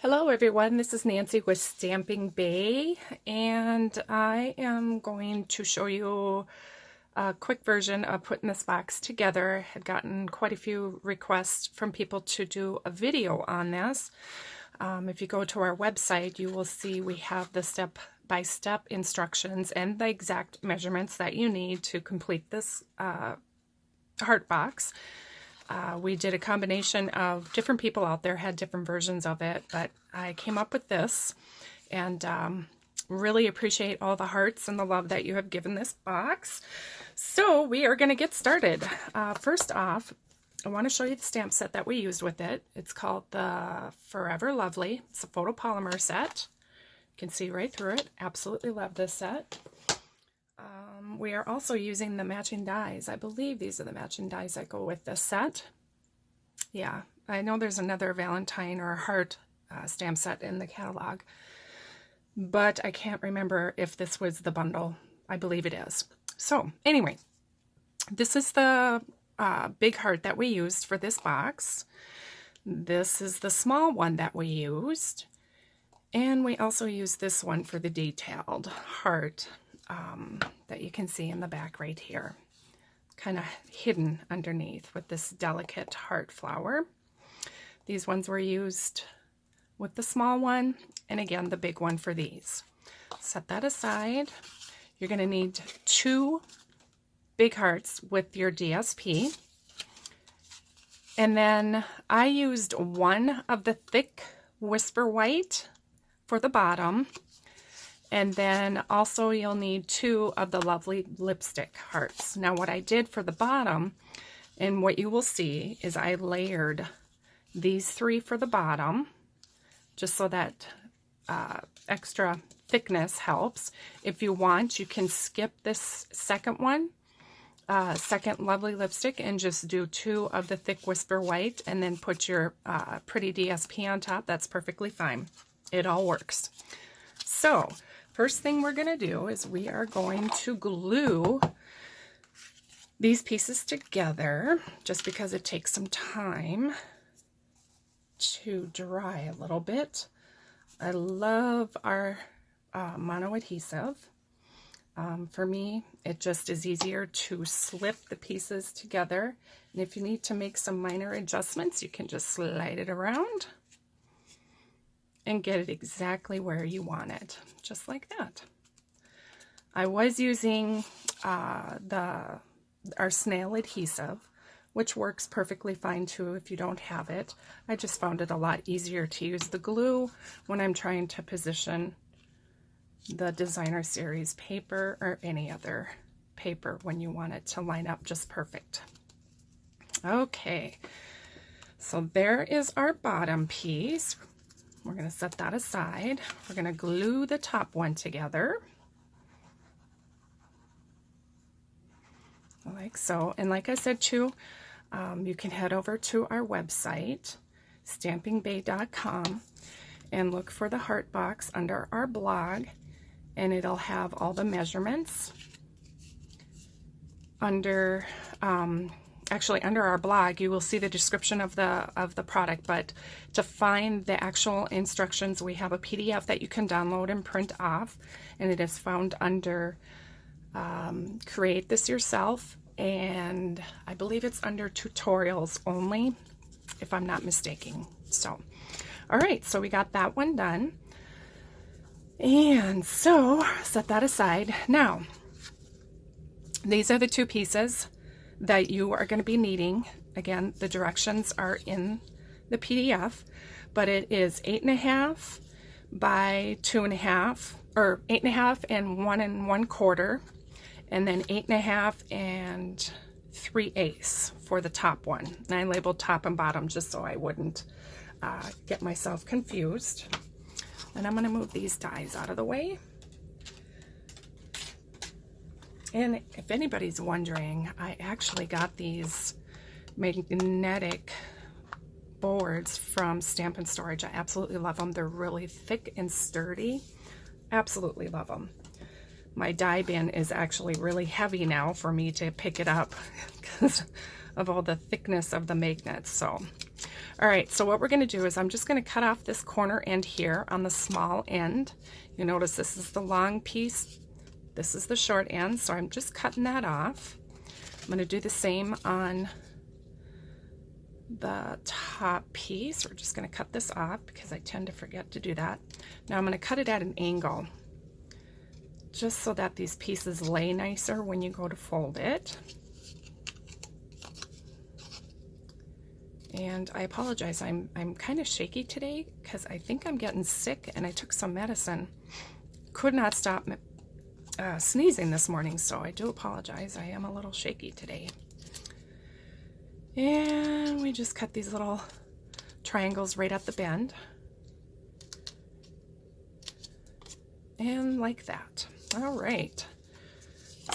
Hello everyone, this is Nancy with Stamping BAE, and I am going to show you a quick version of putting this box together. I had gotten quite a few requests from people to do a video on this. If you go to our website, you will see we have the step-by-step instructions and the exact measurements that you need to complete this heart box. We did a combination of different people out there, had different versions of it, but I came up with this, and really appreciate all the hearts and the love that you have given this box. So we are going to get started. First off, I want to show you the stamp set that we used with it. It's called the Forever Lovely. It's a photopolymer set. You can see right through it. Absolutely love this set. We are also using the matching dies. I believe these are the matching dies that go with this set. Yeah, I know there's another Valentine or heart stamp set in the catalog, but I can't remember if this was the bundle. I believe it is. So anyway, this is the big heart that we used for this box. This is the small one that we used. And we also used this one for the detailed heart that you can see in the back right here, kind of hidden underneath with this delicate heart flower. These ones were used with the small one, and again the big one for these. Set that aside. You're going to need 2 big hearts with your DSP, and then I used one of the thick Whisper White for the bottom. And then also you'll need 2 of the lovely lipstick hearts. Now what I did for the bottom, and what you will see, is I layered these 3 for the bottom, just so that extra thickness helps. If you want, you can skip this second one, second lovely lipstick, and just do 2 of the thick Whisper White, and then put your pretty DSP on top. That's perfectly fine. It all works. So first thing we're going to do is we are going to glue these pieces together, just because it takes some time to dry a little bit. I love our mono adhesive. For me, it just is easier to slip the pieces together. And if you need to make some minor adjustments, you can just slide it around and get it exactly where you want it, just like that. I was using our snail adhesive, which works perfectly fine too if you don't have it. I just found it a lot easier to use the glue when I'm trying to position the designer series paper or any other paper when you want it to line up just perfect. Okay, so there is our bottom piece. We're going to set that aside. We're going to glue the top one together, like so. And like I said too, you can head over to our website, stampingbae.com, and look for the heart box under our blog, and it'll have all the measurements under actually under our blog. You will see the description of the product, but to find the actual instructions, we have a PDF that you can download and print off, and it is found under Create This Yourself, and I believe it's under tutorials only, if I'm not mistaken. So all right, so we got that one done, and so set that aside. Now these are the 2 pieces that you are going to be needing. Again, the directions are in the PDF, but it is 8.5 by 2.5, or 8.5 and 1 1/4, and then 8.5 and 3/8 for the top one. And I labeled top and bottom just so I wouldn't get myself confused. And I'm going to move these dies out of the way. And if anybody's wondering, I actually got these magnetic boards from Stamp and Storage. I absolutely love them. They're really thick and sturdy. Absolutely love them. My die bin is actually really heavy now for me to pick it up because of all the thickness of the magnets. So All right, so what we're going to do is I'm just going to cut off this corner end here on the small end. You notice this is the long piece, this is the short end, so I'm just cutting that off. I'm going to do the same on the top piece. We're just going to cut this off because I tend to forget to do that. Now I'm going to cut it at an angle, just so that these pieces lay nicer when you go to fold it. And I apologize, I'm kind of shaky today because I think I'm getting sick and I took some medicine. Could not stop sneezing this morning, so I do apologize. I am a little shaky today. And we just cut these little triangles right at the bend. And like that. All right.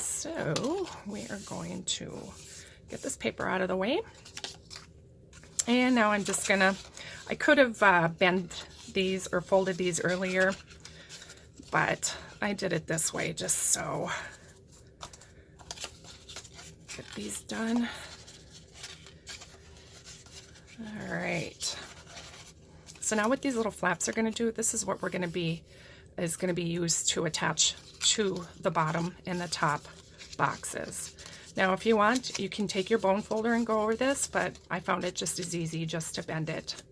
So we are going to get this paper out of the way. And now I'm just gonna, I could have bent these or folded these earlier, but I did it this way just so. Get these done. All right. So now what these little flaps are gonna do, this is what we're gonna be, is gonna be used to attach to the bottom and the top boxes. Now, if you want, you can take your bone folder and go over this, but I found it just as easy just to bend it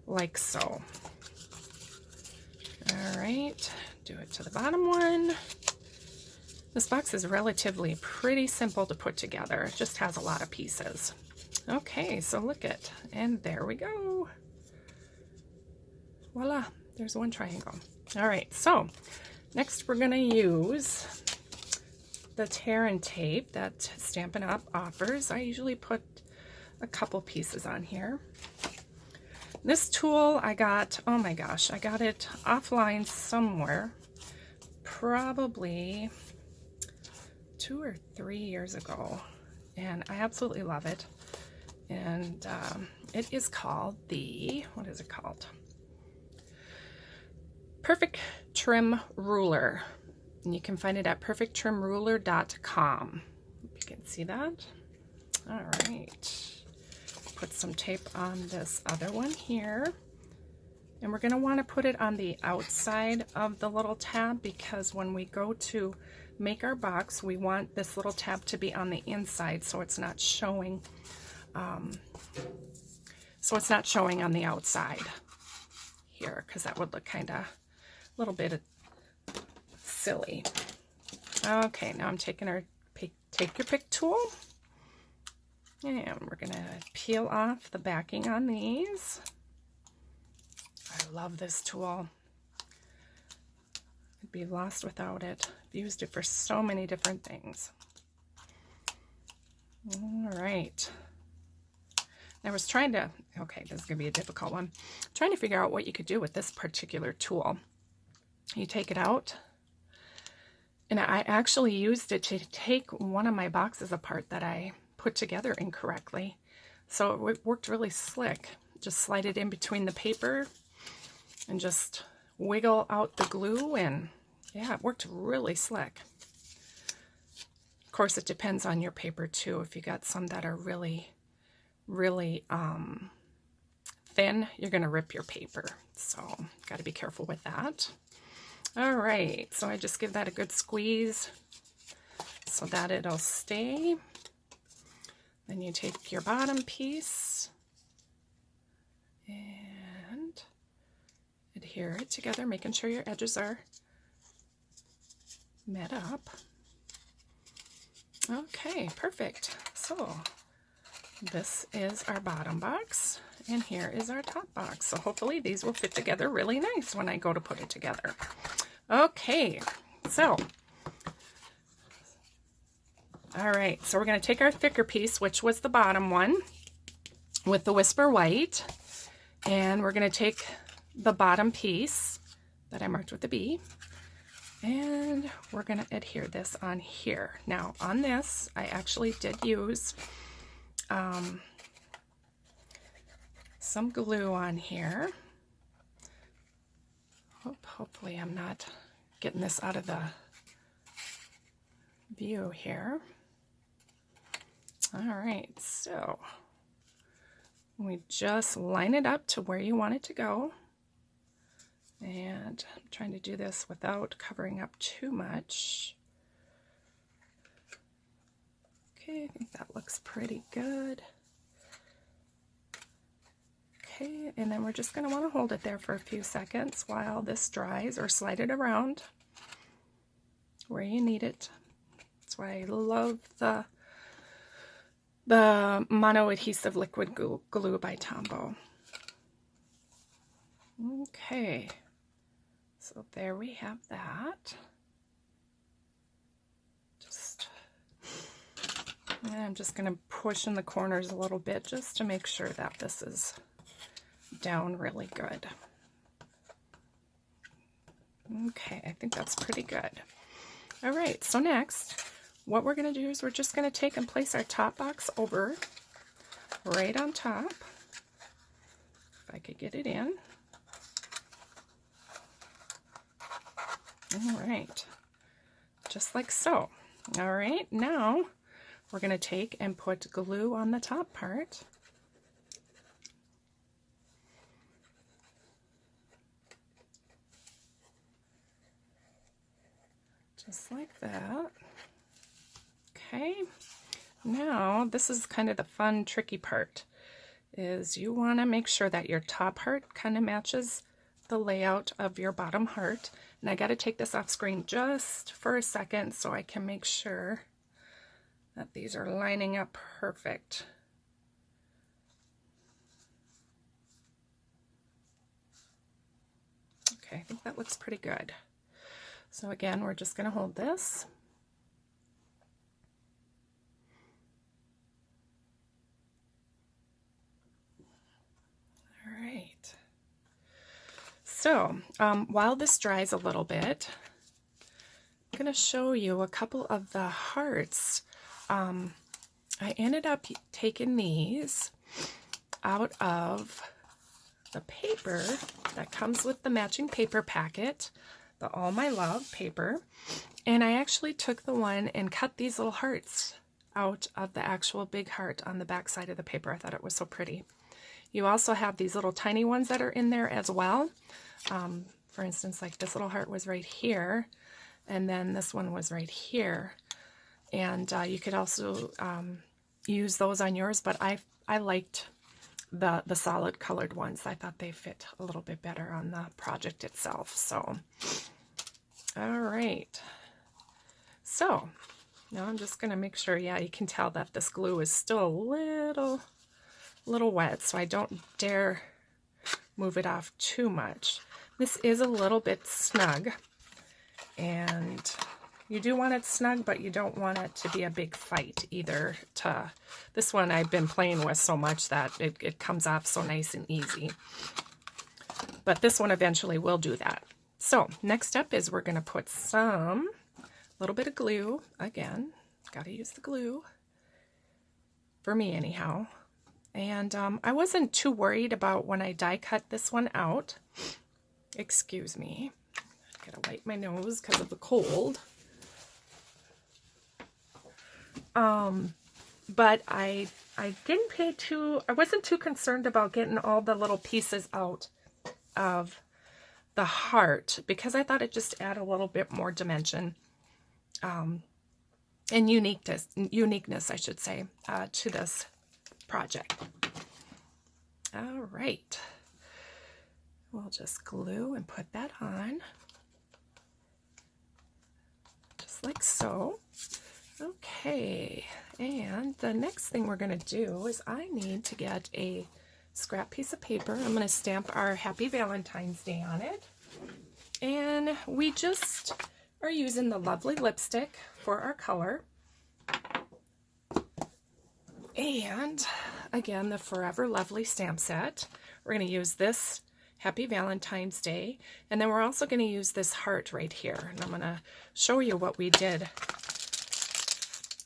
like so. All right, do it to the bottom one. This box is relatively pretty simple to put together. It just has a lot of pieces. Okay, so look it, and there we go. Voila, there's one triangle. All right, so next we're gonna use the tear and tape that Stampin' Up! Offers. I usually put a couple pieces on here. This tool I got, oh my gosh, I got it offline somewhere, probably 2 or 3 years ago, and I absolutely love it. And it is called the, what is it called? Perfect Trim Ruler. And you can find it at perfecttrimruler.com. You can see that. All right. Put some tape on this other one here. And we're going to want to put it on the outside of the little tab, because when we go to make our box, we want this little tab to be on the inside so it's not showing. So it's not showing on the outside here, because that would look kind of a little bit silly. Okay, now I'm taking our take your pick tool, and we're gonna peel off the backing on these. I love this tool. I'd be lost without it. I've used it for so many different things. All right. I was trying to, okay, this is gonna be a difficult one. Trying to figure out what you could do with this particular tool. You take it out, and I actually used it to take one of my boxes apart that I put together incorrectly. So it worked really slick. Just slide it in between the paper and just wiggle out the glue, and yeah, it worked really slick. Of course, it depends on your paper too. If you got some that are really thin, you're gonna rip your paper. So got to be careful with that. All right, so I just give that a good squeeze so that it'll stay. Then you take your bottom piece and adhere it together, making sure your edges are met up. Okay, perfect. So this is our bottom box, and here is our top box. So hopefully these will fit together really nice when I go to put it together. Okay, so, all right, so we're going to take our thicker piece, which was the bottom one, with the Whisper White, and we're going to take the bottom piece that I marked with the B, and we're going to adhere this on here. Now, on this, I actually did use some glue on here. Hopefully I'm not getting this out of the view here. All right, so We just line it up to where you want it to go. And I'm trying to do this without covering up too much. Okay, I think that looks pretty good. Okay, and then we're just going to want to hold it there for a few seconds while this dries, or slide it around where you need it. That's why I love the mono adhesive liquid glue by Tombow. Okay, so there we have that. And I'm just going to push in the corners a little bit just to make sure that this is down really good. Okay, I think that's pretty good. All right, so next, what we're going to do is we're just going to take and place our top box over right on top. If I could get it in. All right, just like so. All right, now we're going to take and put glue on the top part. Just like that. Okay, now this is kind of the fun, tricky part, is you want to make sure that your top heart kind of matches the layout of your bottom heart. And I got to take this off screen just for a second so I can make sure that these are lining up perfect. Okay, I think that looks pretty good. So again, we're just going to hold this. All right. So while this dries a little bit, I'm going to show you a couple of the hearts. I ended up taking these out of the paper that comes with the matching paper packet, the All My Love paper, and I actually took the one and cut these little hearts out of the actual big heart on the back side of the paper. I thought it was so pretty. You also have these little tiny ones that are in there as well. For instance, like this little heart was right here, and then this one was right here. And you could also use those on yours, but I liked the solid colored ones. I thought they fit a little bit better on the project itself. So, all right. So now I'm just going to make sure, yeah, you can tell that this glue is still a little wet, so I don't dare move it off too much. This is a little bit snug, and you do want it snug, but you don't want it to be a big fight either. This one I've been playing with so much that it comes off so nice and easy. But this one eventually will do that. So next up is we're going to put a little bit of glue. Again, got to use the glue. For me anyhow. And I wasn't too worried about when I die cut this one out. Excuse me. I gotta wipe my nose because of the cold. But I wasn't too concerned about getting all the little pieces out of the heart, because I thought it just add a little bit more dimension and uniqueness, I should say, to this project. All right. We'll just glue and put that on. Just like so. Okay, and the next thing we're going to do is I need to get a scrap piece of paper. I'm going to stamp our Happy Valentine's Day on it. And we just are using the lovely lipstick for our color. And again, the Forever Lovely stamp set. We're going to use this Happy Valentine's Day. And then we're also going to use this heart right here. And I'm going to show you what we did.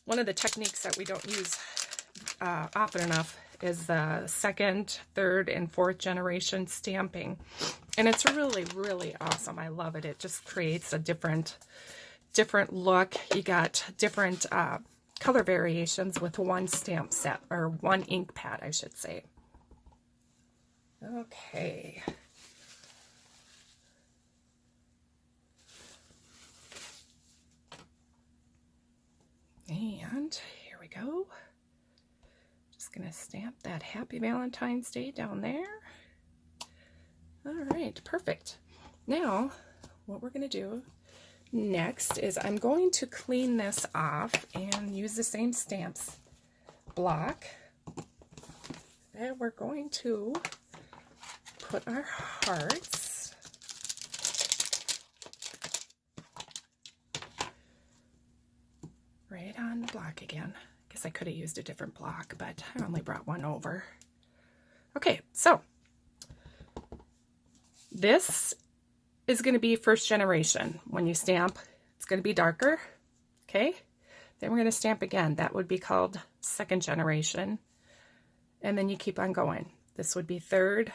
One of the techniques that we don't use often enough is the second, third, and fourth generation stamping. And it's really, really awesome. I love it. It just creates a different look. You got different color variations with one stamp set, or one ink pad, I should say. Okay. And here we go. Just gonna stamp that Happy Valentine's Day down there. All right, perfect. Now, what we're gonna do next is I'm going to clean this off and use the same stamps block. And we're going to put our hearts right on the block again. Guess I could have used a different block, but I only brought one over. Okay, so this is going to be first generation. When you stamp, it's going to be darker. Okay, then we're going to stamp again. That would be called second generation. And then you keep on going. This would be third,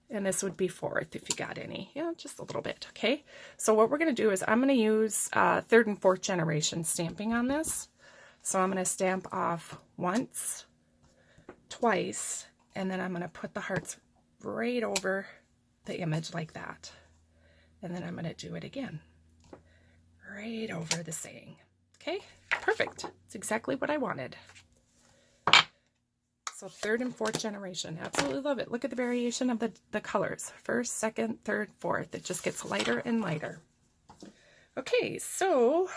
and this would be fourth if you got any. Yeah, just a little bit, okay? So what we're going to do is I'm going to use third and fourth generation stamping on this. So I'm going to stamp off once, twice, and then I'm going to put the hearts right over the image like that. And then I'm going to do it again, right over the saying. Okay, perfect. It's exactly what I wanted. So third and fourth generation, absolutely love it. Look at the variation of the colors. First, second, third, fourth. It just gets lighter and lighter. Okay, so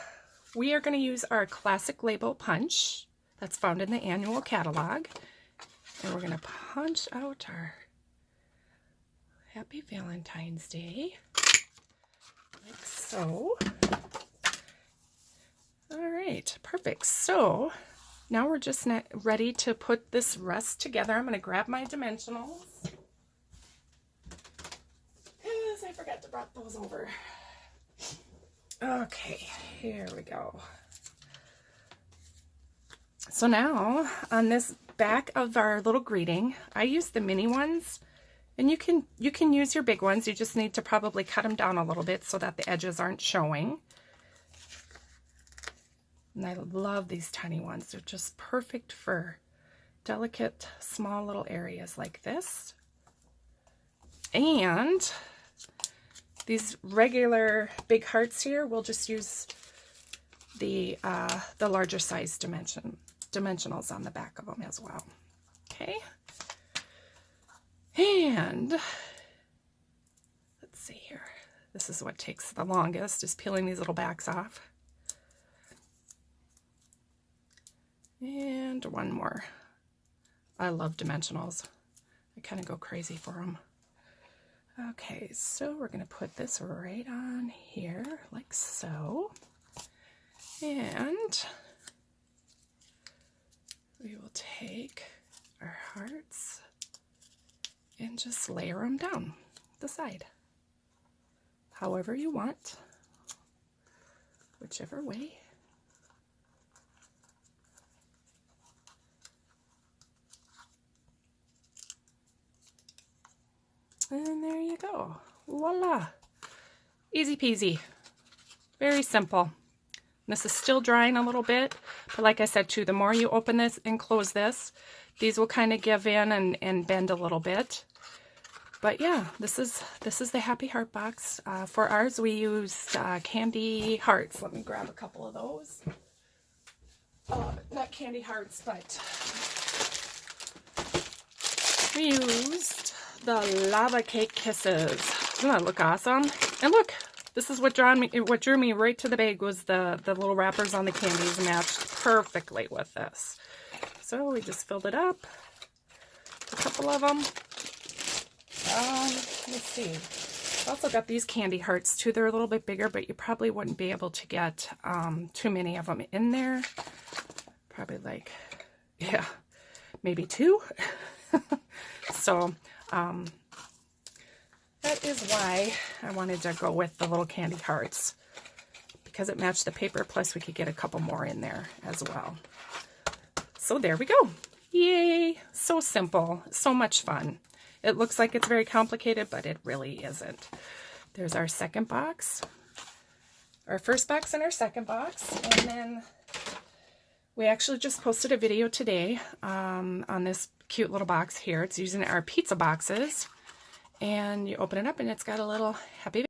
we are going to use our classic label punch that's found in the annual catalog. And we're going to punch out our Happy Valentine's Day, like so. All right, perfect. So now we're just ready to put this rest together. I'm going to grab my dimensionals, because I forgot to bring those over. Okay, here we go. So now on this back of our little greeting, I use the mini ones, and you can use your big ones. You just need to probably cut them down a little bit so that the edges aren't showing. And I love these tiny ones. They're just perfect for delicate, small little areas like this. And these regular big hearts here, we'll just use the larger size dimensionals on the back of them as well. Okay. And let's see here. This is what takes the longest, is peeling these little backs off. And one more. I love dimensionals. I kind of go crazy for them. Okay, so we're going to put this right on here, like so. And we will take our hearts and just layer them down the side. However you want, whichever way. And there you go. Voila. Easy peasy. Very simple. This is still drying a little bit, but like I said too, the more you open this and close this, these will kind of give in and bend a little bit. But yeah, this is the Happy Heart box. For ours, we used candy hearts. Let me grab a couple of those. Not candy hearts, but we used the Lava Cake Kisses. Doesn't that look awesome? And look, this is what drew me right to the bag, was the little wrappers on the candies matched perfectly with this. So we just filled it up, a couple of them. Let's see. I also got these candy hearts too. They're a little bit bigger, but you probably wouldn't be able to get too many of them in there. Probably like, yeah, maybe two. So that is why I wanted to go with the little candy hearts, because it matched the paper, plus we could get a couple more in there as well. So there we go. Yay! So simple, so much fun. It looks like it's very complicated, but it really isn't. There's our second box, our first box and our second box, and then we actually just posted a video today on this cute little box here. It's using our pizza boxes. And you open it up and it's got a little happy